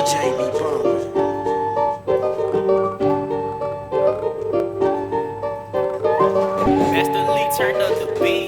DJ be bumping. Master Lee turned up the beat.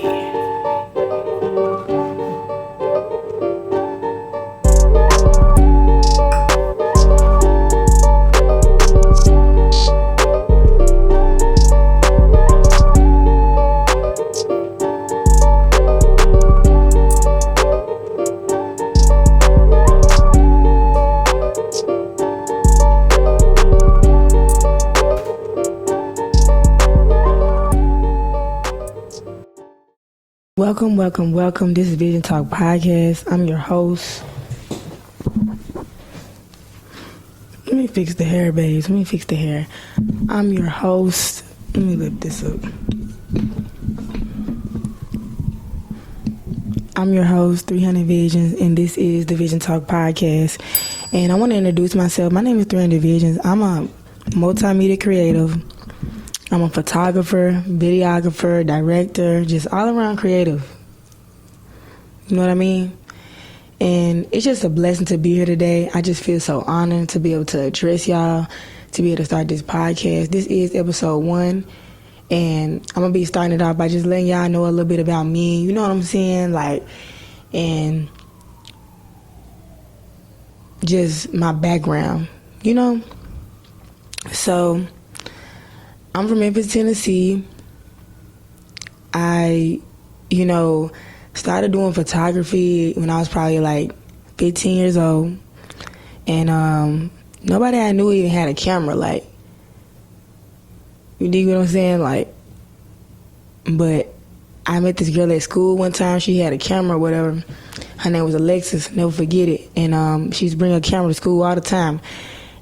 Welcome. This is Vision Talk Podcast. I'm your host. Let me fix the hair, babes. I'm your host. Let me lift this up. I'm your host, 300 Visions, and this is the Vision Talk Podcast. And I want to introduce myself. My name is 300 Visions. I'm a multimedia creative. I'm a photographer, videographer, director, just all around creative. You know what I mean? And it's just a blessing to be here today. I just feel so honored to be able to address y'all, to be able to start this podcast. This is episode 1, and I'm going to be starting it off by just letting y'all know a little bit about me. You know what I'm saying? And just my background, you know? So I'm from Memphis, Tennessee. I, started doing photography when I was probably like 15 years old. And nobody I knew even had a camera. Like, you dig what I'm saying? But I met this girl at school one time. She had a camera or whatever. Her name was Alexis, never forget it. And she used to bring her camera to school all the time.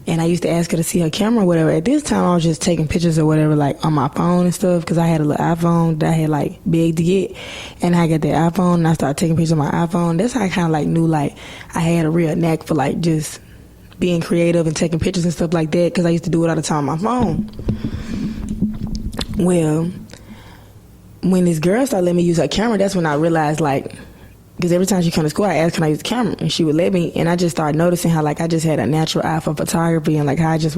And I used to ask her to see her camera or whatever. At this time, I was just taking pictures or whatever, on my phone and stuff, because I had a little iPhone that I had, big to get. And I got that iPhone, and I started taking pictures on my iPhone. That's how I kind of, knew, I had a real knack for, just being creative and taking pictures and stuff like that, because I used to do it all the time on my phone. Well, when this girl started letting me use her camera, that's when I realized, because every time she come to school, I asked, can I use the camera? And she would let me. And I just started noticing how, I just had a natural eye for photography, and, how I just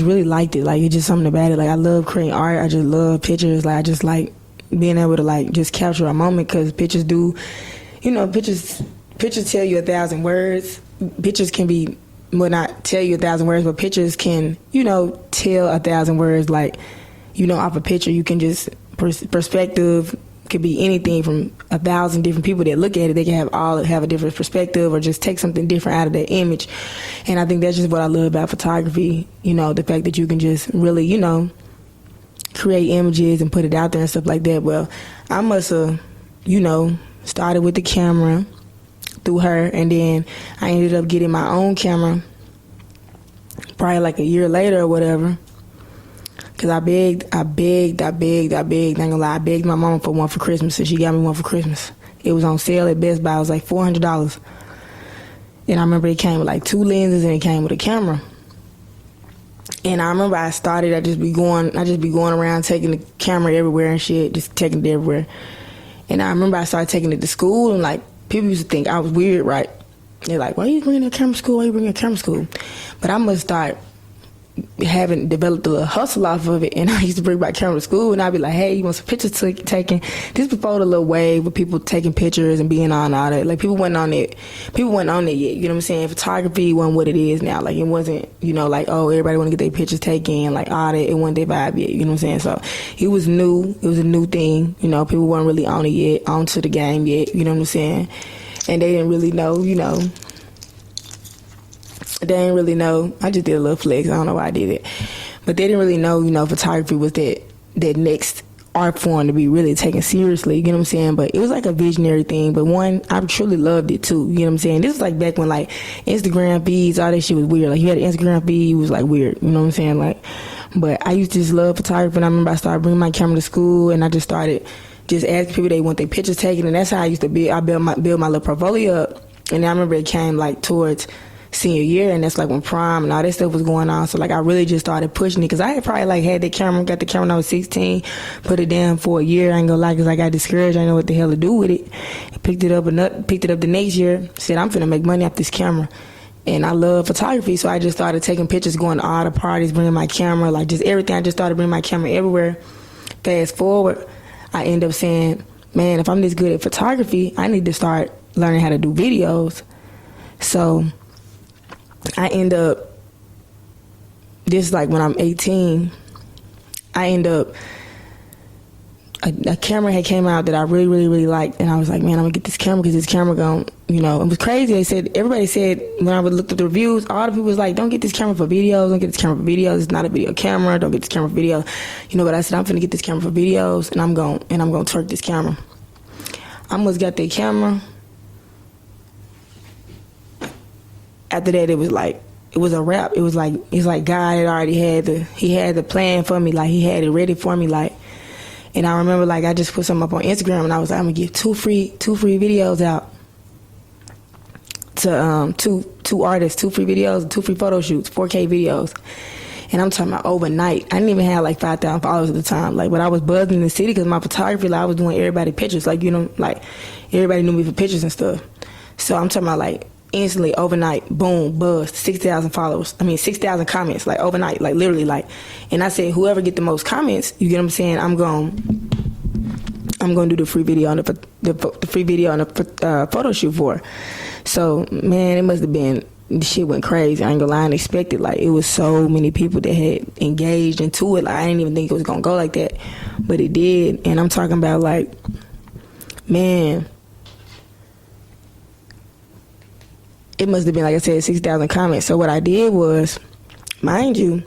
really liked it. It's just something about it. I love creating art. I just love pictures. I just like being able to, just capture a moment, because pictures do, pictures tell you 1,000 words. Pictures can be, well, not tell you 1,000 words, but pictures can, tell 1,000 words. Off a picture, you can just, perspective, could be anything from 1,000 different people that look at it. They can have a different perspective or just take something different out of that image. And I think that's just what I love about photography, the fact that you can just really, create images and put it out there and stuff like that. Well, I must have, started with the camera through her, and then I ended up getting my own camera probably a year later or whatever. Cause I begged, I ain't gonna lie, I begged my mama for one for Christmas, and she got me one for Christmas. It was on sale at Best Buy. It was $400. And I remember it came with 2 lenses, and it came with a camera. And I remember I just be going around taking the camera everywhere and shit, just taking it everywhere. And I remember I started taking it to school, and people used to think I was weird, right? They're like, why are you bringing a camera to school? But I must start having developed a little hustle off of it, and I used to bring my camera to school, and I'd be like, hey, you want some pictures taken? This before the little wave with people taking pictures and being on all that. People wasn't on it yet, you know what I'm saying? Photography wasn't what it is now. It wasn't, oh, everybody want to get their pictures taken, all that. It wasn't their vibe yet, you know what I'm saying? So it was new. It was a new thing, people weren't really on it yet, onto the game yet, you know what I'm saying? And they didn't really know, They didn't really know. I just did a little flex. I don't know why I did it. But they didn't really know, photography was that next art form to be really taken seriously, you know what I'm saying? But it was a visionary thing. But one, I truly loved it too, you know what I'm saying? This was back when Instagram feeds, all that shit was weird. You had an Instagram feed, it was weird, you know what I'm saying? But I used to just love photography, and I remember I started bringing my camera to school, and I just started just asking people they want their pictures taken, and that's how I used to build my little portfolio up. And I remember it came towards senior year, and that's when prom and all that stuff was going on. So I really just started pushing it, because I had probably had got the camera when I was 16, put it down for a year. I ain't gonna lie, because I got discouraged. I didn't know what the hell to do with it. I picked it up the next year, said I'm finna make money off this camera. And I love photography, so I just started taking pictures, going to all the parties, bringing my camera, like just everything. I just started bringing my camera everywhere. Fast forward, I end up saying, man, if I'm this good at photography, I need to start learning how to do videos. So I end up, this is like when I'm 18, I end up, a camera had came out that I really, really, really liked, and I was like, man, I'm gonna get this camera because this camera gonna, you know, it was crazy. They said, everybody said, when I would look at the reviews, all the people was like, don't get this camera for videos, don't get this camera for videos, it's not a video camera, don't get this camera for videos. You know, but I said, I'm finna get this camera for videos, and I'm gonna twerk this camera. I almost got that camera. After that, it was a wrap. It's like God had already had the plan for me, like he had it ready for me, like. And I remember, like, I just put something up on Instagram, and I was like, I'm gonna give two free videos out to two artists, 2 free videos, 2 free photo shoots, 4K videos. And I'm talking about overnight. I didn't even have like 5,000 followers at the time, like, but I was buzzing in the city because my photography, like, I was doing everybody pictures, like, you know, like everybody knew me for pictures and stuff. So I'm talking about, like, instantly overnight, boom, buzz, 6,000 followers. I mean, 6,000 comments, like overnight, like literally, like. And I said, whoever get the most comments, you get what I'm saying? I'm going to do the free video and the free video and the photo shoot for. So man, it must have been, the shit went crazy. I ain't gonna lie, I didn't expect it. Like, it was so many people that had engaged into it. Like, I didn't even think it was gonna go like that, but it did. And I'm talking about, like, man, it must have been, like I said, 6,000 comments. So what I did was, mind you,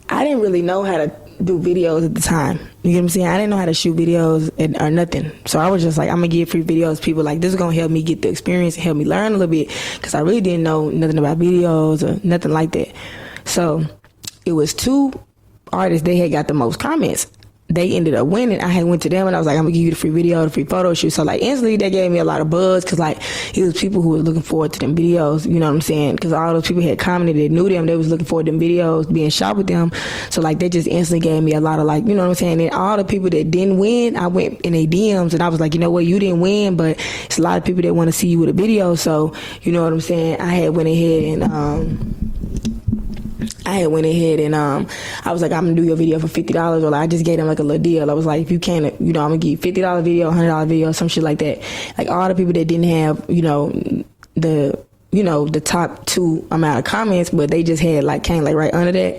I didn't really know how to do videos at the time. You get what I'm saying? I didn't know how to shoot videos or nothing. So I was just like, I'm going to give free videos. People like, this is going to help me get the experience and help me learn a little bit, because I really didn't know nothing about videos or nothing like that. So it was 2 artists, they had got the most comments. They ended up winning. I had went to them and I was like, I'm gonna give you the free video, the free photo shoot. So like instantly they gave me a lot of buzz, because like it was people who were looking forward to them videos, you know what I'm saying? Because all those people had commented, they knew them, they was looking forward to them videos, being shot with them. So like they just instantly gave me a lot of, like, you know what I'm saying? And all the people that didn't win, I went in their DMs and I was like, you know what, you didn't win, but it's a lot of people that want to see you with a video. So you know what I'm saying? I had went ahead and I was like, I'm gonna do your video for $50, or like, I just gave them like a little deal. I was like, if you can't, you know, I'm gonna give you $50 video, $100 video, some shit like that. Like all the people that didn't have, the top 2 amount of comments, but they just had like, came like right under that,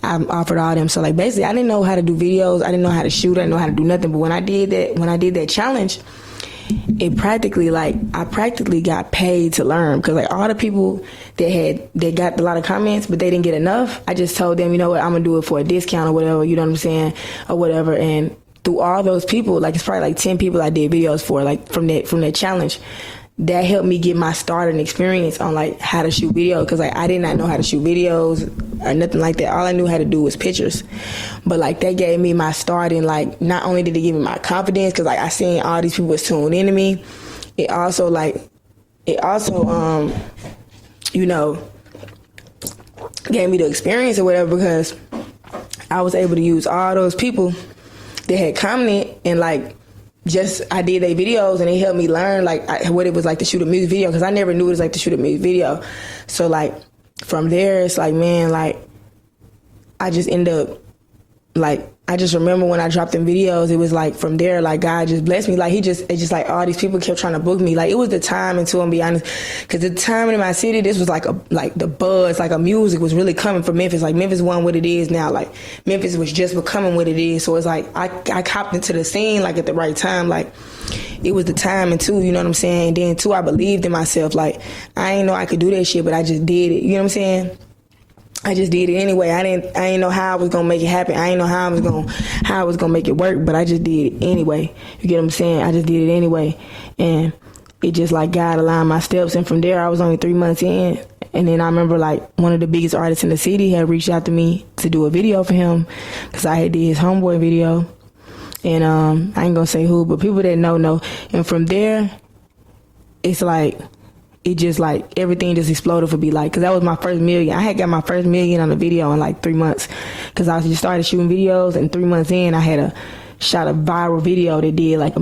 I offered all them. So like basically I didn't know how to do videos, I didn't know how to shoot, I didn't know how to do nothing. But when I did that challenge, I practically got paid to learn, because like all the people that got a lot of comments but they didn't get enough, I just told them, you know what, I'm gonna do it for a discount or whatever, you know what I'm saying, or whatever. And through all those people, like it's probably like 10 people I did videos for, like from that challenge, that helped me get my start and experience on like how to shoot video, because like I did not know how to shoot videos or nothing like that. All I knew how to do was pictures. But like that gave me my start, and like not only did it give me my confidence, because like I seen all these people was tuned into me, it also gave me the experience or whatever, because I was able to use all those people that had commented, and like just I did their videos, and they helped me learn like what it was like to shoot a music video, because I never knew what it was like to shoot a music video. So like from there, it's like, man, like I just end up, like I just remember when I dropped them videos, it was like from there, like God just blessed me. Like it's just like all these people kept trying to book me. Like it was the time, until I'm be honest, because the time in my city, this was like the buzz, like a music was really coming from Memphis. Like Memphis wasn't what it is now. Like Memphis was just becoming what it is. So it's like I copped into the scene like at the right time. Like it was the time, and 2, you know what I'm saying? And then 2, I believed in myself. Like I ain't know I could do that shit, but I just did it. You know what I'm saying? I just did it anyway. I didn't know how I was gonna make it happen. I didn't know how I was gonna make it work, but I just did it anyway. You get what I'm saying? I just did it anyway. And it just like God aligned my steps. And from there, I was only 3 months in. And then I remember like one of the biggest artists in the city had reached out to me to do a video for him, because I had did his homeboy video. And I ain't gonna say who, but people that know. And from there, it's like, it just like everything just exploded for me, like, because that was my first million. I had got my first million on a video in like 3 months, because I just started shooting videos, and 3 months in I had shot a viral video that did like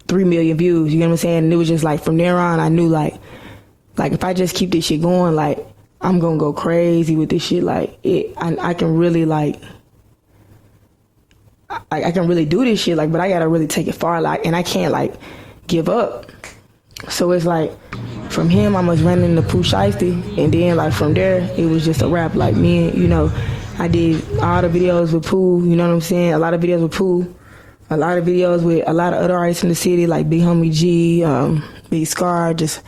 3 million views. You know what I'm saying? And it was just like from there on I knew like like if I just keep this shit going, like I'm gonna go crazy with this shit. Like I can really like I can really do this shit. Like, but I gotta really take it far. Like, and I can't like give up. So it's like from him, I was running into Pooh Shiesty, and then like from there, it was just a rap. Like me, and, you know, I did all the videos with Pooh. You know what I'm saying? A lot of videos with Pooh. A lot of videos with a lot of other artists in the city, like Big Homie G, Big Scar, just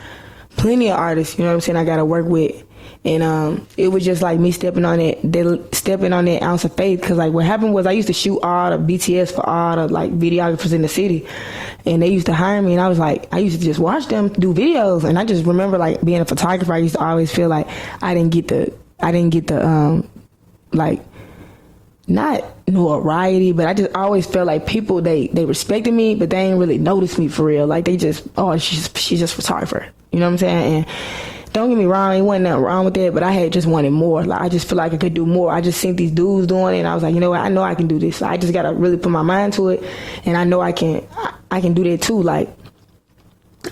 plenty of artists, you know what I'm saying, I got to work with. And it was just like me stepping on that ounce of faith, because like what happened was I used to shoot all the BTS for all the like videographers in the city, and they used to hire me, and I was like, I used to just watch them do videos, and I just remember like being a photographer, I used to always feel like I didn't get the like, not notoriety, but I just always felt like people, they respected me, but they ain't really noticed me for real. Like they just, oh, she's just a photographer. You know what I'm saying? And don't get me wrong, ain't wasn't nothing wrong with that, but I had just wanted more. Like I just feel like I could do more. I just seen these dudes doing it, and I was like, you know what? I know I can do this. So I just gotta really put my mind to it, and I know I can do that too. Like,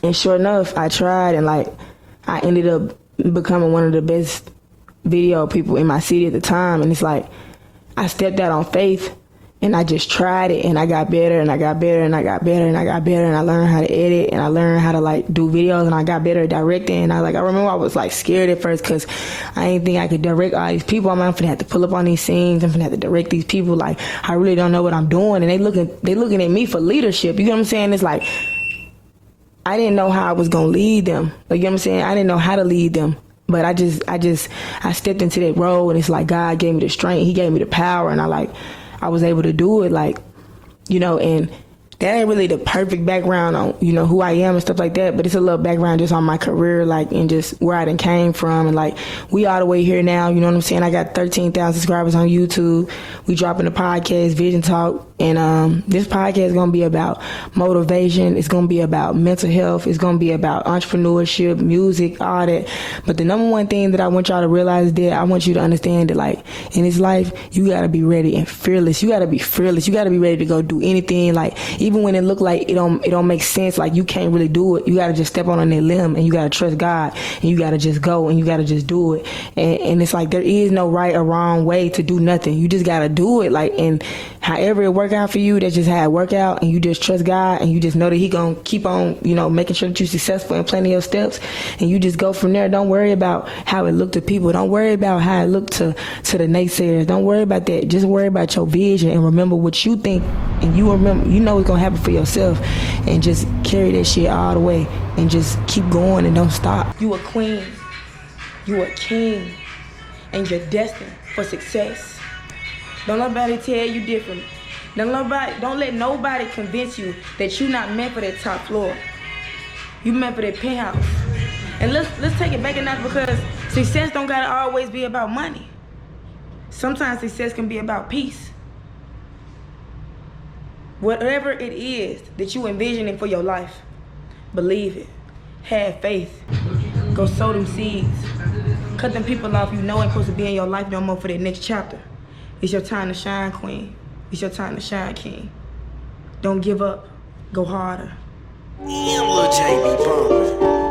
and sure enough, I tried, and like I ended up becoming one of the best video people in my city at the time. And it's like I stepped out on faith, and I just tried it, and I got better, and I got better, and I got better, and I got better, and I learned how to edit, and I learned how to like do videos, and I got better at directing. And I remember I was like scared at first, because I didn't think I could direct all these people. I'm gonna have to pull up on these scenes, I'm gonna have to direct these people. Like I really don't know what I'm doing, and they looking at me for leadership. You know what I'm saying? It's like I didn't know how I was gonna lead them. Like, you know what I'm saying? I didn't know how to lead them. But I stepped into that role, and it's like God gave me the strength, He gave me the power, and I was able to do it, like, you know. And that ain't really the perfect background on, you know, who I am and stuff like that, but it's a little background just on my career, like, and just where I done came from. And like, we all the way here now, you know what I'm saying? I got 13,000 subscribers on YouTube. We dropping the podcast, Vision Talk, and this podcast is gonna be about motivation. It's gonna be about mental health. It's gonna be about entrepreneurship, music, all that. But the number one thing that I want y'all to realize is that I want you to understand that, like, in this life, you gotta be ready and fearless. You gotta be fearless. You gotta be ready to go do anything. Like, even when it look like it don't make sense, like you can't really do it, you gotta just step on that limb, and you gotta trust God, and you gotta just go, and you gotta just do it. And it's like there is no right or wrong way to do nothing. You just gotta do it. Like, and however it work out for you, that's just how it work out. And you just trust God, and you just know that He gonna keep on, you know, making sure that you're successful in plenty of steps, and you just go from there. Don't worry about how it looked to people. Don't worry about how it looked to the naysayers. Don't worry about that. Just worry about your vision, and remember what you think, and you remember, you know, it's gonna happen for yourself. And just carry that shit all the way, and just keep going, and don't stop. You a queen, you a king, and you're destined for success. Don't let nobody tell you different. Don't let nobody convince you that you're not meant for that top floor. You meant for that penthouse. And let's take it back a notch, because success don't gotta always be about money. Sometimes success can be about peace. Whatever it is that you envisioning for your life, believe it. Have faith. Go sow them seeds. Cut them people off you know ain't supposed to be in your life no more for that next chapter. It's your time to shine, queen. It's your time to shine, king. Don't give up. Go harder. Lil J be bumpin'.